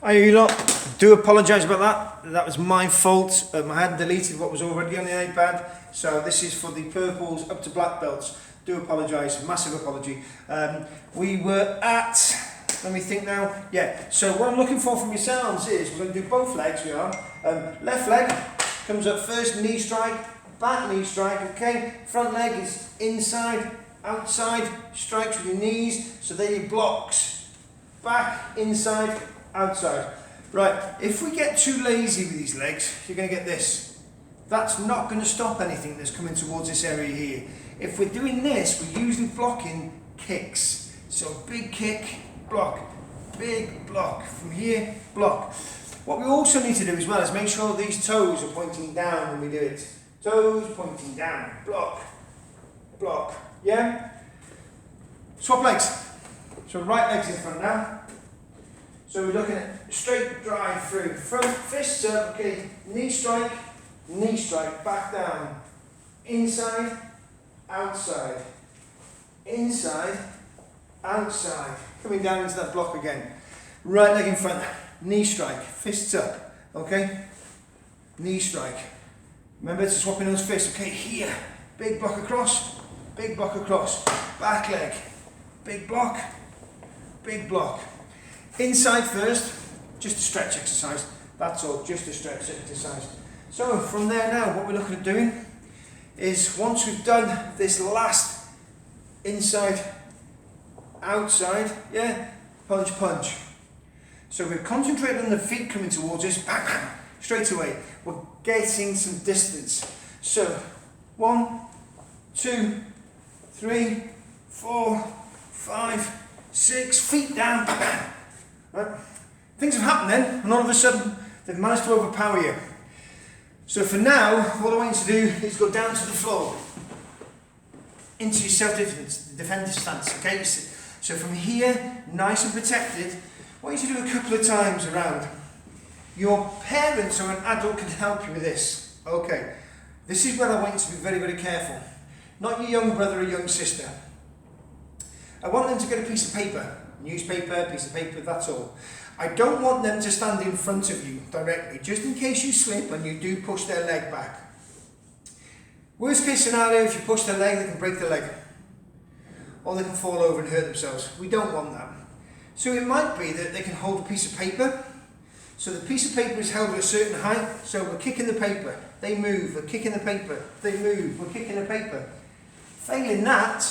I do apologise about that. That was my fault. I had deleted what was already on the iPad. So this is for the purples up to black belts. Do apologise, massive apology. We were at, let me think now. Yeah, so what I'm looking for from yourselves is, we're going to do both legs, we are. Left leg comes up first, knee strike, back knee strike, okay? Front leg is inside, outside, strikes with your knees. So they're your blocks. Back, inside, outside. Right, if we get too lazy with these legs, you're going to get this. That's not going to stop anything that's coming towards this area here. If we're doing this, we're usually blocking kicks. So big kick, block, big block. From here, block. What we also need to do as well is make sure these toes are pointing down when we do it. Toes pointing down, block, block, yeah? Swap legs. So right leg's in front now. So we're looking at straight drive through. Front fists up, okay, knee strike, back down. Inside, outside. Inside, outside. Coming down into that block again. Right leg in front, knee strike, fists up, okay? Knee strike. Remember to swapping those fists, okay, here. Big block across, back leg. Big block, big block. Inside first, just a stretch exercise. That's all, just a stretch exercise. So from there now, what we're looking at doing is once we've done this last inside, outside, yeah, punch, punch. So we're concentrating on the feet coming towards us, bang, bang, straight away. We're getting some distance. So 1, 2, 3, 4, 5, 6, feet down, bang, bang. Right. Things have happened then, and all of a sudden they've managed to overpower you. So for now, what I want you to do is go down to the floor, into your self-defensive stance, okay? So from here, nice and protected, I want you to do a couple of times around. Your parents or an adult can help you with this, okay? This is where I want you to be very, very careful. Not your young brother or young sister. I want them to get a piece of paper. Newspaper, piece of paper, that's all. I don't want them to stand in front of you directly, just in case you slip and you do push their leg back. Worst case scenario, if you push their leg, they can break their leg. Or they can fall over and hurt themselves. We don't want that. So it might be that they can hold a piece of paper. So the piece of paper is held at a certain height, so we're kicking the paper, they move, we're kicking the paper, they move, we're kicking the paper. Failing that,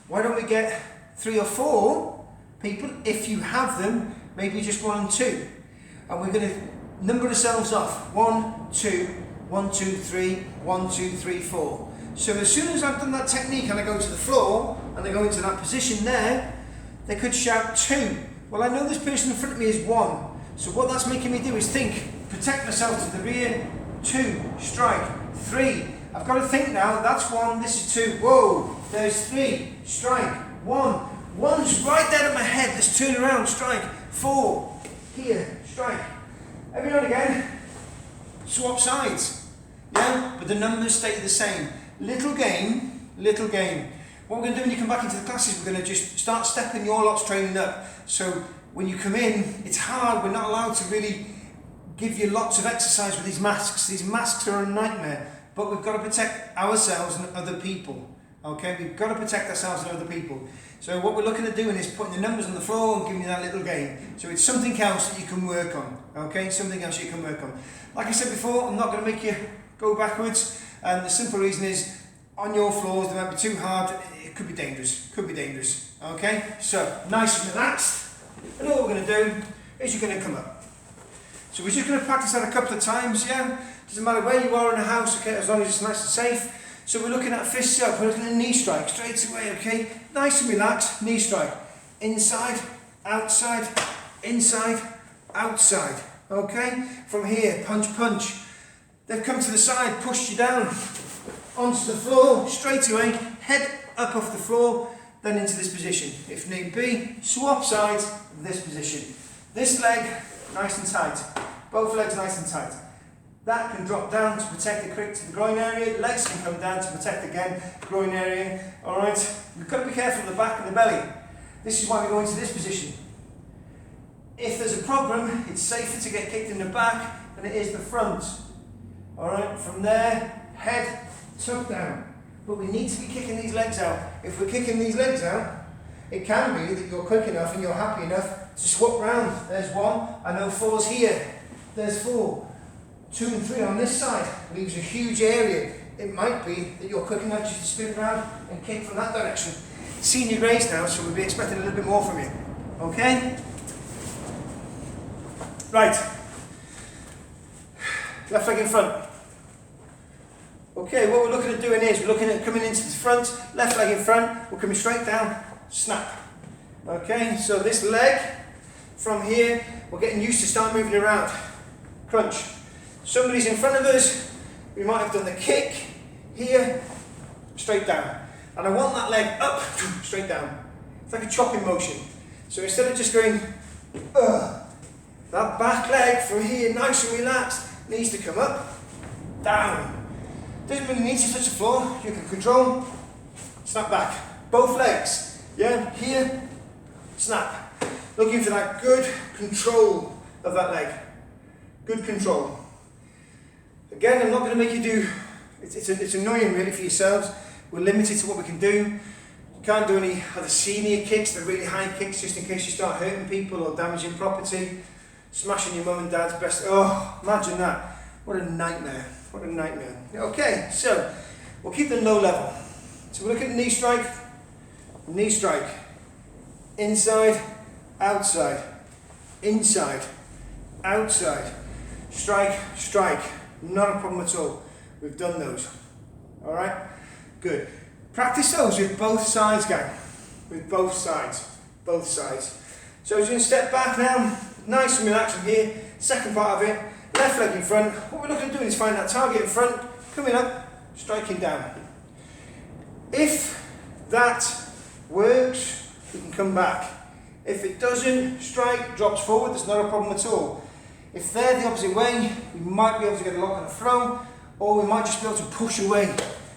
why don't we get 3 or 4 people, if you have them, maybe just 1 and 2. And we're going to number ourselves off. 1, 2, 1, 2, 3, 1, 2, 3, 4. So as soon as I've done that technique and I go to the floor, and I go into that position there, they could shout 2. Well, I know this person in front of me is 1. So what that's making me do is think, protect myself to the rear, 2, strike, 3. I've got to think now, that's 1, this is 2, whoa, there's 3, strike, 1. 1's right there at my head, let's turn around, strike, 4, here, strike. Every now and again, swap sides, yeah, but the numbers stay the same. Little game, little game. What we're going to do when you come back into the classes, we're going to just start stepping your lot's training up. So when you come in, it's hard, we're not allowed to really give you lots of exercise with these masks. These masks are a nightmare, but we've got to protect ourselves and other people. Okay, we've got to protect ourselves and other people. So what we're looking at doing is putting the numbers on the floor and giving you that little game. So it's something else that you can work on. Okay, something else you can work on. Like I said before, I'm not going to make you go backwards. And the simple reason is, on your floors, they might be too hard. It could be dangerous. Could be dangerous. Okay, so nice and relaxed. And all we're going to do is you're going to come up. So we're just going to practice that a couple of times. Yeah, doesn't matter where you are in the house. Okay, as long as it's nice and safe. So we're looking at fists up, we're looking at knee strike, straight away, okay? Nice and relaxed, knee strike. Inside, outside, inside, outside, okay? From here, punch, punch. They've come to the side, pushed you down, onto the floor, straight away, head up off the floor, then into this position. If need be, swap sides, this position. This leg, nice and tight. Both legs nice and tight. That can drop down to protect the crick to the groin area. Legs can come down to protect again, groin area. Alright, we've got to be careful of the back and the belly. This is why we go into this position. If there's a problem, it's safer to get kicked in the back than it is the front. Alright, from there, head tucked down. But we need to be kicking these legs out. If we're kicking these legs out, it can be that you're quick enough and you're happy enough to swap round. There's one, I know 4's here. There's 4. 2 and 3 on this side, leaves a huge area. It might be that you're quick enough just to spin around and kick from that direction. Senior grades now, so we'll be expecting a little bit more from you. Okay? Right. Left leg in front. Okay, what we're looking at doing is, we're looking at coming into the front, left leg in front, we're coming straight down, snap. Okay, so this leg, from here, we're getting used to start moving around. Crunch. Somebody's in front of us, we might have done the kick, here, straight down. And I want that leg up, straight down. It's like a chopping motion. So instead of just going, that back leg from here, nice and relaxed, needs to come up, down. Doesn't really need to touch the floor, you can control, snap back. Both legs, yeah, here, snap. Looking for that good control of that leg. Good control. Again, I'm not going to make you do, it's annoying really for yourselves. We're limited to what we can do. You can't do any of the senior kicks, the really high kicks, just in case you start hurting people or damaging property, smashing your mum and dad's best. Oh, imagine that. What a nightmare. What a nightmare. Okay, so we'll keep the low level. So we're looking at knee strike, inside, outside, inside, outside, strike, strike. Not a problem at all. We've done those. All right, good. Practice those with both sides, gang. With both sides, both sides. So as you step back now, nice and relaxed from here. Second part of it, left leg in front. What we're looking at doing is find that target in front, coming up, striking down. If that works, we can come back. If it doesn't, strike, drops forward, there's not a problem at all. If they're the opposite way, we might be able to get a lock on the throw, or we might just be able to push away.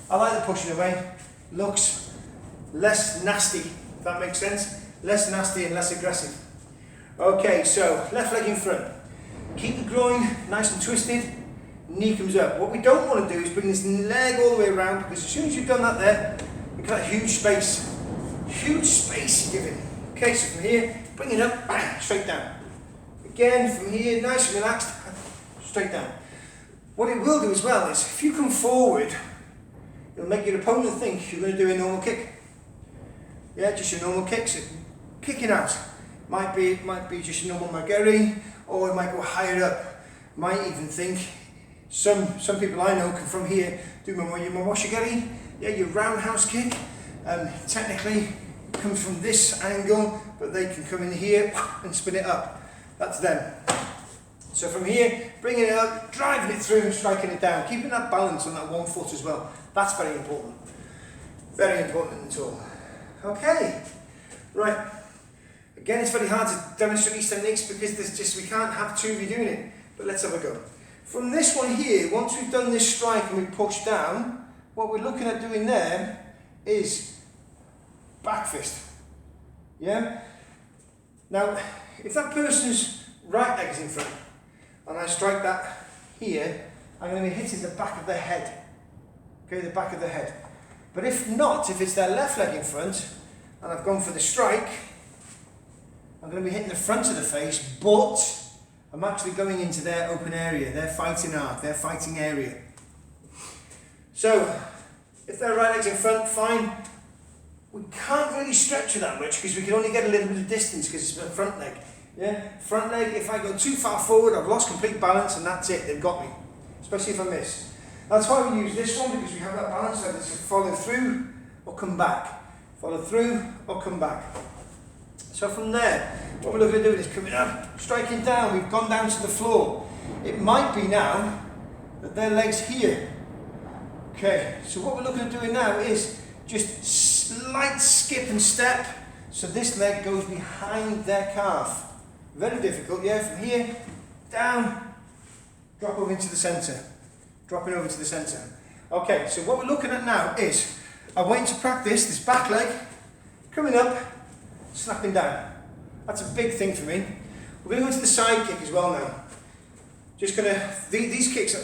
I like the pushing away. Looks less nasty, if that makes sense. Less nasty and less aggressive. Okay, so left leg in front. Keep the groin nice and twisted, knee comes up. What we don't want to do is bring this leg all the way around, because as soon as you've done that there, you've got a huge space. Huge space you're giving. Okay, so from here, bring it up, bang, straight down. Again, from here, nice and relaxed, straight down. What it will do as well is, if you come forward, it'll make your opponent think you're going to do a normal kick. Yeah, just your normal kick. So kicking out might be just a normal magari, or it might go higher up. Might even think, some people I know can from here do your mawashigari, yeah, your roundhouse kick. Technically it comes from this angle, but they can come in here and spin it up. That's them. So from here, bringing it up, driving it through and striking it down, keeping that balance on that one foot as well. That's very important. Very important at all. Okay, right. Again, it's very hard to demonstrate these techniques because we can't have two of you doing it. But let's have a go. From this one here, once we've done this strike and we push down, what we're looking at doing there is back fist. Yeah? Now, if that person's right leg is in front, and I strike that here, I'm going to be hitting the back of their head. Okay, the back of the head. But if not, if it's their left leg in front, and I've gone for the strike, I'm going to be hitting the front of the face, but I'm actually going into their open area, their fighting arc, their fighting area. So, if their right leg's in front, fine. We can't really stretch it that much because we can only get a little bit of distance because it's the front leg. Yeah, front leg, if I go too far forward, I've lost complete balance and that's it, they've got me. Especially if I miss. That's why we use this one, because we have that balance, so it's follow through or come back. Follow through or come back. So from there, what we're looking at doing is coming up, striking down, we've gone down to the floor. It might be now that their leg's here. Okay, so what we're looking at doing now is just slight skip and step, so this leg goes behind their calf. Very difficult, yeah, from here, down, drop over into the centre. Dropping over to the centre. Okay, so what we're looking at now is, I'm waiting to practice this back leg, coming up, snapping down. That's a big thing for me. We're going to go into the side kick as well now. Just gonna, these kicks,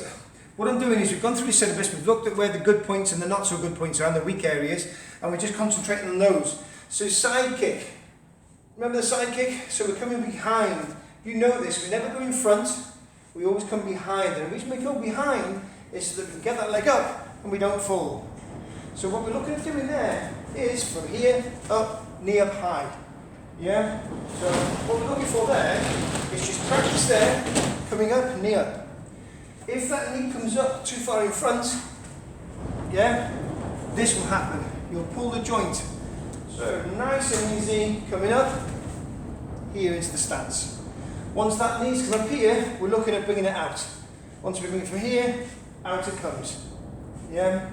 what I'm doing is we've gone through this set of bits, we've looked at where the good points and the not so good points are and the weak areas, and we're just concentrating on those. So side kick, remember the side kick? So we're coming behind. You know this, we never go in front, we always come behind. And the reason we go behind is so that we can get that leg up and we don't fall. So what we're looking at doing there is from here, up, knee up high. Yeah? So what we're looking for there is just practice there, coming up, knee up. If that knee comes up too far in front, yeah, this will happen. You'll pull the joint. So nice and easy, coming up, here into the stance. Once that knee's come up here, we're looking at bringing it out. Once we bring it from here, out it comes. Yeah.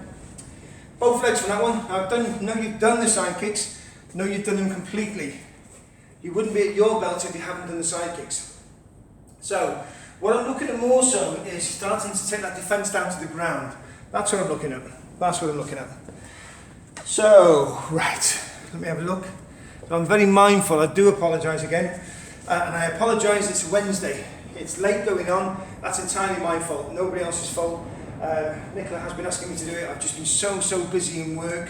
Both legs from that one. Now know you've done the side kicks, know you've done them completely. You wouldn't be at your belt if you haven't done the side kicks. So, what I'm looking at more so is starting to take that defence down to the ground. That's what I'm looking at. That's what I'm looking at. So, right, let me have a look. So I'm very mindful, I do apologise again. And I apologise, it's Wednesday. It's late going on, that's entirely my fault, nobody else's fault. Nicola has been asking me to do it, I've just been so busy in work.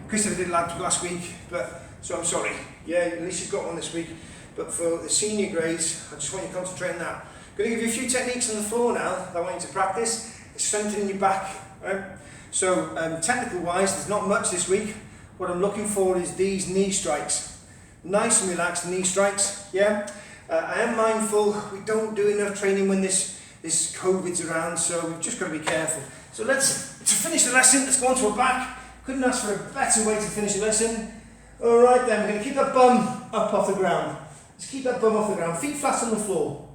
Christopher did it last week, but so I'm sorry. Yeah, at least you've got one this week. But for the senior grades, I just want you to concentrate on that. I'm going to give you a few techniques on the floor now that I want you to practice. It's strengthening your back. Right? So technical wise, there's not much this week. What I'm looking for is these knee strikes. Nice and relaxed knee strikes. Yeah. I am mindful we don't do enough training when this COVID's around, so we've just got to be careful. So to finish the lesson, let's go on to our back. Couldn't ask for a better way to finish the lesson. All right then, we're going to keep that bum up off the ground. Let's keep that bum off the ground, feet flat on the floor.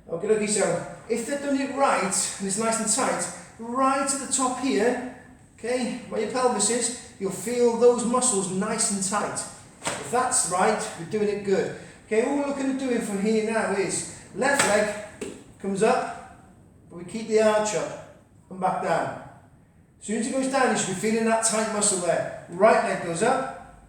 Okay, so if they've done it right, and it's nice and tight, right at the top here, okay, where your pelvis is, you'll feel those muscles nice and tight. If that's right, we're doing it good. Okay, all we're looking at doing from here now is left leg comes up, but we keep the arch up and back down. As soon as it goes down, you should be feeling that tight muscle there. Right leg goes up,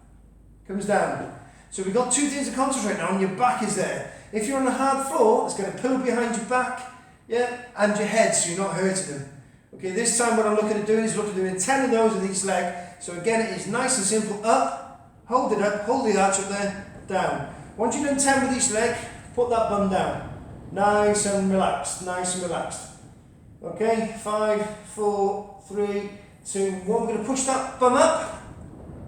comes down. So we've got two things to concentrate on. Your back is there. If you're on a hard floor, it's going to pull behind your back, yeah, and your head, so you're not hurting them. Okay, this time what I'm looking at doing is doing 10 of those with each leg. So again, it is nice and simple. Up, hold it up, hold the arch up there, down. Once you've done 10 with each leg, put that bum down. Nice and relaxed, nice and relaxed. Okay, 5, 4, 3, 2, 1. We're going to push that bum up,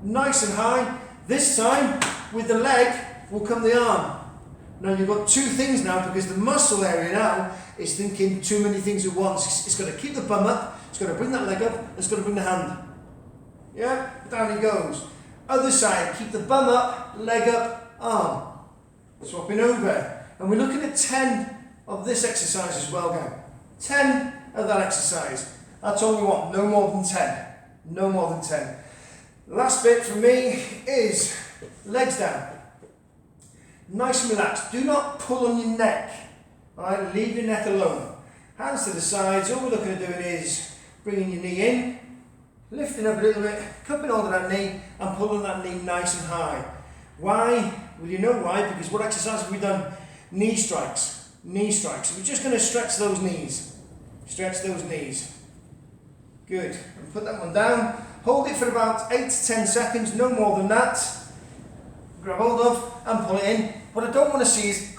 nice and high. This time, with the leg, will come the arm. Now you've got two things now, because the muscle area now is thinking too many things at once. It's got to keep the bum up, it's got to bring that leg up, it's got to bring the hand. Yeah, down he goes. Other side, keep the bum up, leg up, arm. Swapping over. And we're looking at 10 of this exercise as well, gang. 10 of that exercise. That's all we want, no more than 10. No more than 10. The last bit for me is legs down. Nice and relaxed. Do not pull on your neck. Alright, leave your neck alone. Hands to the sides. All we're looking at doing is bringing your knee in, lifting up a little bit, cupping onto that knee and pulling that knee nice and high. Why? Well, you know why, because what exercise have we done? Knee strikes. Knee strikes. So we're just going to stretch those knees. Stretch those knees. Good. And put that one down. Hold it for about 8 to 10 seconds, no more than that. Grab hold of and pull it in. What I don't want to see is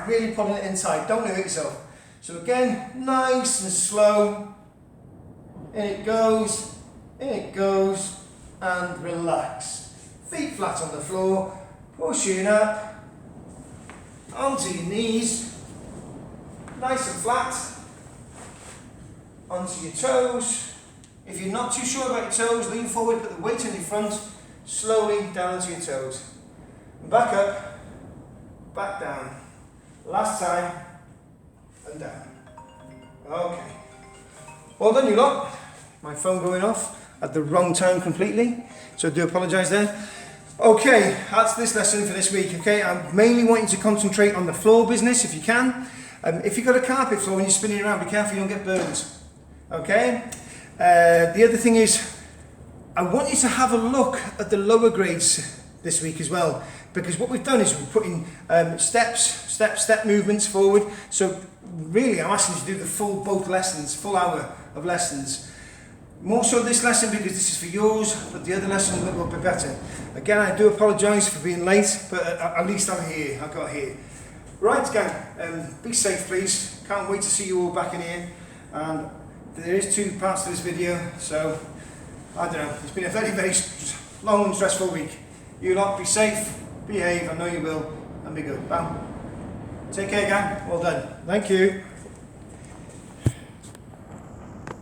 really pulling it in tight. Don't hurt yourself. So again, nice and slow. In it goes, and relax. Feet flat on the floor, pushing up onto your knees, nice and flat, onto your toes. If you're not too sure about your toes, lean forward, put the weight on your front, slowly down onto your toes. And back up, back down. Last time, and down. Okay. Well done, you lot. My phone going off at the wrong time completely, so I do apologise there. Okay, that's this lesson for this week. Okay, I mainly want you to concentrate on the floor business if you can. If you've got a carpet floor and you're spinning around, be careful you don't get burns. Okay. The other thing is, I want you to have a look at the lower grades this week as well. because what we've done is we're putting step movements forward. So really I'm asking you to do the full both lessons, full hour of lessons. More so this lesson because this is for yours, but the other lesson will be better. Again, I do apologise for being late, but at least I'm here. I got here. Right, gang, be safe please. Can't wait to see you all back in here. And there is 2 parts to this video, so I don't know. It's been a very, very long and stressful week. You lot be safe, behave, I know you will, and be good. Bam. Take care, gang. Well done. Thank you.